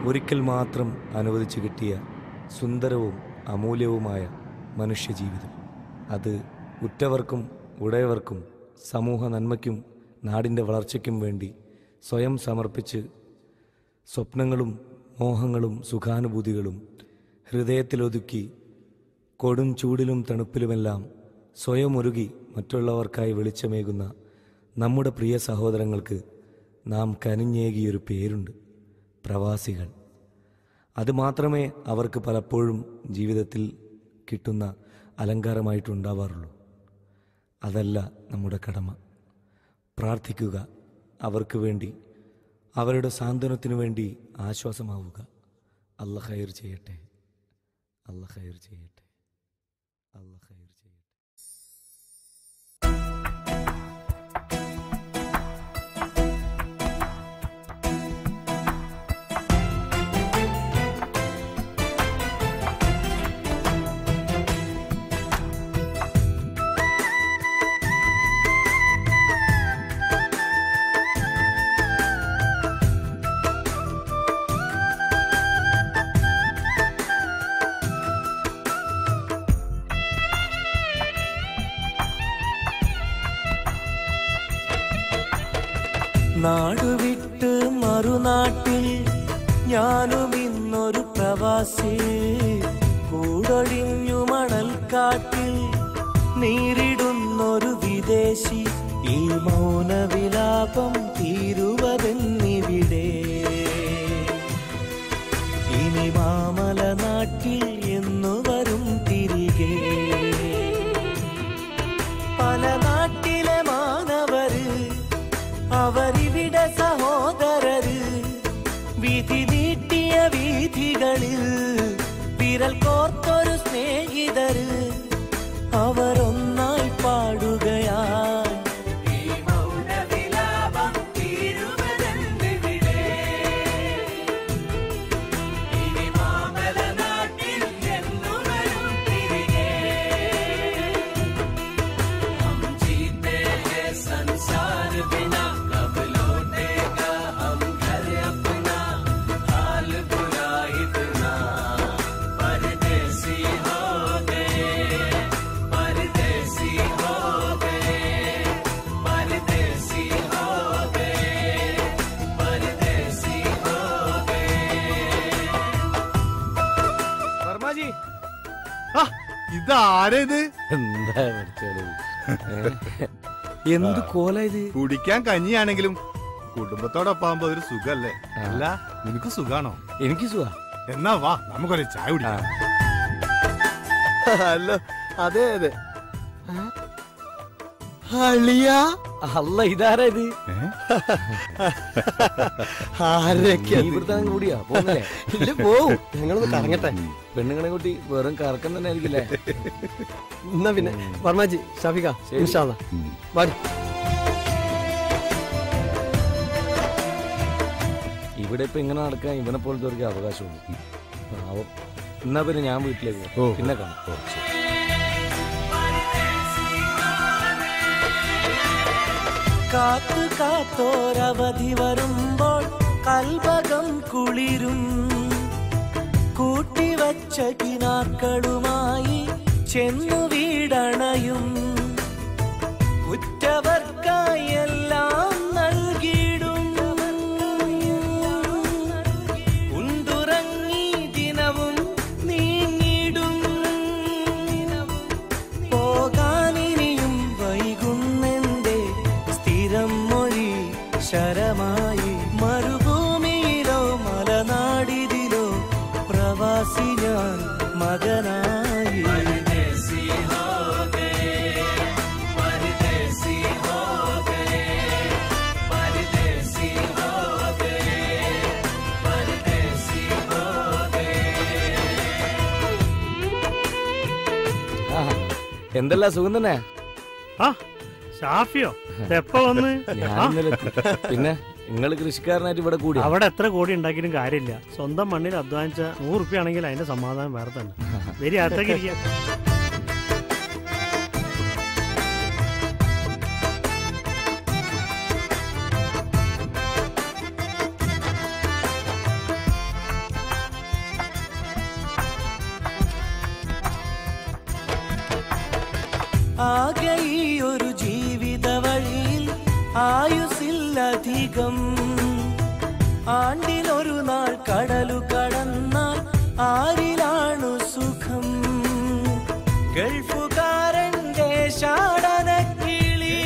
ഒരിക്കൽ മാത്രം അനുവദിച്ചു കിട്ടിയ സുന്ദരവും അമൂല്യവുമായ മനുഷ്യജീവിതം. അത് ഉറ്റവർക്കും ഉടയവർക്കും സമൂഹ നന്മയ്ക്കും നാടിൻ്റെ വളർച്ചയ്ക്കും വേണ്ടി സ്വയം സമർപ്പിച്ച് സ്വപ്നങ്ങളും മോഹങ്ങളും സുഖാനുഭൂതികളും ഹൃദയത്തിലൊതുക്കി കൊടും ചൂടിലും തണുപ്പിലുമെല്ലാം സ്വയം ഒരുകി മറ്റുള്ളവർക്കായി വെളിച്ചമേകുന്ന നമ്മുടെ പ്രിയ സഹോദരങ്ങൾക്ക് നാം കനിഞ്ഞേകിയൊരു പേരുണ്ട്: പ്രവാസികൾ. അതുമാത്രമേ അവർക്ക് പലപ്പോഴും ജീവിതത്തിൽ കിട്ടുന്ന അലങ്കാരമായിട്ടുണ്ടാവാറുള്ളൂ. അതല്ല നമ്മുടെ കടമ. പ്രാർത്ഥിക്കുക അവർക്ക് വേണ്ടി, അവരുടെ സാന്ത്വനത്തിനു വേണ്ടി ആശ്വാസമാവുക. അല്ലാഹ് ഖൈർ ചെയ്യട്ടെ, അല്ലാഹ് ഖൈർ ചെയ്യട്ടെ, അല്ലാഹ് ഖൈർ ചെയ്യട്ടെ. നാടുവിട്ട് മറുനാട്ടിൽ ഞാനും ഇന്നൊരു പ്രവാസി. കൂടൊഴിഞ്ഞു മണൽക്കാട്ടിൽ നേരിടുന്നൊരു വിദേശി. ഈ മൗനവിലാപം തീരുവതെന്നിവിടെ. ഇനി മാമല നാട്ടിൽ എന്നു വരും തിരികെ. പല നാട്ടിലെ മാനവര് അവരിവിടെ സഹോദരര്. വിധി നീട്ടിയ വീഥികളിൽ വിരൽ കോർത്തൊരു സ്നേഹിതര്. അവരൊന്നായി പാടുകയായി ഇതാരത്? എന്താ എന്ത് കോല ഇത്? കുടിക്കാൻ കഞ്ഞിയാണെങ്കിലും കുടുംബത്തോടൊപ്പാകുമ്പോ ഒരു സുഖല്ലേ? അല്ല നിനക്ക് സുഖാണോ? എനിക്ക് സുഖ. എന്നാ വാ നമുക്കൊരു ചായ കുടിക്കാം. ഹലോ, അതെ അതെ. അളിയാ, അല്ല ഇതാരാ ഇത്? കൂടിയാ പോന്നേ? ഇല്ല, പോവും. ഞങ്ങളൊന്ന് കറങ്ങട്ടെ. പെണ്ണുങ്ങളെ കൂട്ടി വെറും കറക്കം തന്നെ ആയിരിക്കില്ലേ? എന്നാ പിന്നെ വർമാജി, ഷാഫിക, ഇൻഷാ അല്ലാ വാടി. ഇവിടെ ഇപ്പൊ ഇങ്ങനെ നടക്കാൻ ഇവനെ പോലത്തെ അവകാശമുണ്ട്. എന്നാ പിന്നെ ഞാൻ വീട്ടിലേക്ക് പിന്നെ കാണാം. കാത്തു കാത്തോരവധി വരുമ്പോൾ കൽബകം കുളിരും. കൂട്ടിവച്ച കിനാക്കളുമായി ചെന്നു വീടണയും. ഉറ്റവർക്കായി എല്ലാം നൽകിയിടും. ഉണ്ടുറങ്ങി ദിനവും നീങ്ങിടും. പോകാനിനിയും വൈകുന്നെന്റെ സ്ഥിരം മൊഴി ശരമായി. മരുഭൂമിയിലോ മലനാടിതിലോ പ്രവാസി ഞാൻ മകനായി. എന്തെല്ലാം സുഖം തന്നെ? ഷാഫിയോ എപ്പ വന്ന്? പിന്നെ നിങ്ങൾ കൃഷിക്കാരനായിട്ട് ഇവിടെ കൂടി? അവിടെ എത്ര കോടി ഉണ്ടാക്കിയിട്ടും കാര്യമില്ല. സ്വന്തം മണ്ണിൽ അധ്വാനിച്ച 100 റുപ്യ ആണെങ്കിൽ അതിന്റെ സമാധാനം വേറെ തന്നെ. വരി അകത്തേക്ക് ഇരിക്കാം. ആകെ ഈ ഒരു ജീവിത വഴിയിൽ ആയുസില്ലധികം. ആണ്ടിലൊരു നാൾ കടലു കടന്നാൽ ആരിലാണു സുഖം? ഗൾഫുകാരന്റെ ഷാടനക്കിളി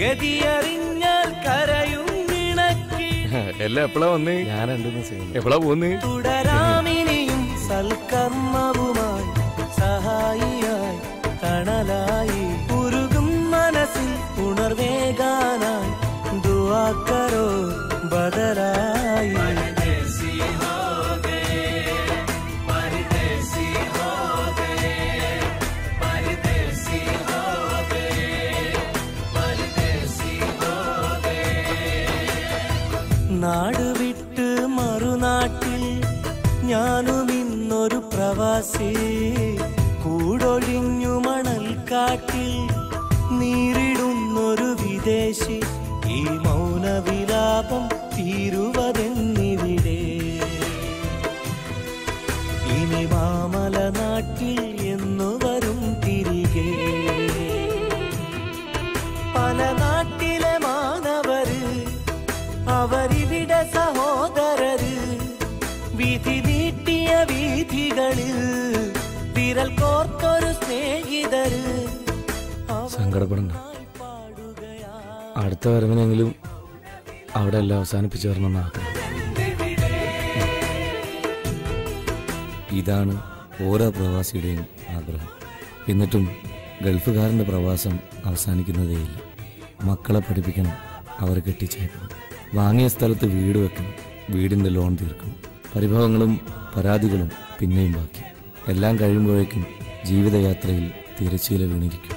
ഗതിയറിഞ്ഞാൽ കരയും ഇണക്കി. എല്ലാം എപ്പോഴാ വന്ന്? ഞാൻ 2 ദിവസം എപ്പോഴാ പോന്ന്? തുടരാമിനിയും സൽക്കർമ്മവുമായി സഹായിയായി തണലായി ഉരുകും മനസ്സിൽ ഉണർവേകാനായി ദുആ കരോ ബദലായി. നാട് വിട്ട് മറുനാട്ടിൽ ഞാനും ഇന്നൊരു പ്രവാസി. കൂടൊഴിഞ്ഞു മണൽക്കാട്ടിൽ നീരിടുന്നൊരു വിദേശി. ഈ മൗനവിലാപം തീരുവതെന്നിവിടെ. ഇനി മാമല നാട്ടിൽ എന്നു വരും തിരികെ. പല നാട്ടിലെ മാനവര് അവരിവിടെ സഹോദരര്. വിധി നീട്ടിയ വീഥികളിൽ വിരൽ കോർത്തൊരു സ്നേഹിതര്. സങ്കടപ്പെടണ്ട. അടുത്ത വരവിനെങ്കിലും അവിടെ എല്ലാം അവസാനിപ്പിച്ചു വരണമെന്ന് ആഗ്രഹം. ഇതാണ് ഓരോ പ്രവാസിയുടെയും ആഗ്രഹം. എന്നിട്ടും ഗൾഫുകാരൻ്റെ പ്രവാസം അവസാനിക്കുന്നതേയില്ല. മക്കളെ പഠിപ്പിക്കണം, അവരെ കെട്ടിച്ചേക്കണം, വാങ്ങിയ സ്ഥലത്ത് വീട് വെക്കണം, വീടിൻ്റെ ലോൺ തീർക്കണം. പരിഭവങ്ങളും പരാതികളും പിന്നെയും ബാക്കി. എല്ലാം കഴിയുമ്പോഴേക്കും ജീവിതയാത്രയിൽ തിരശ്ശീല വീണിരിക്കും.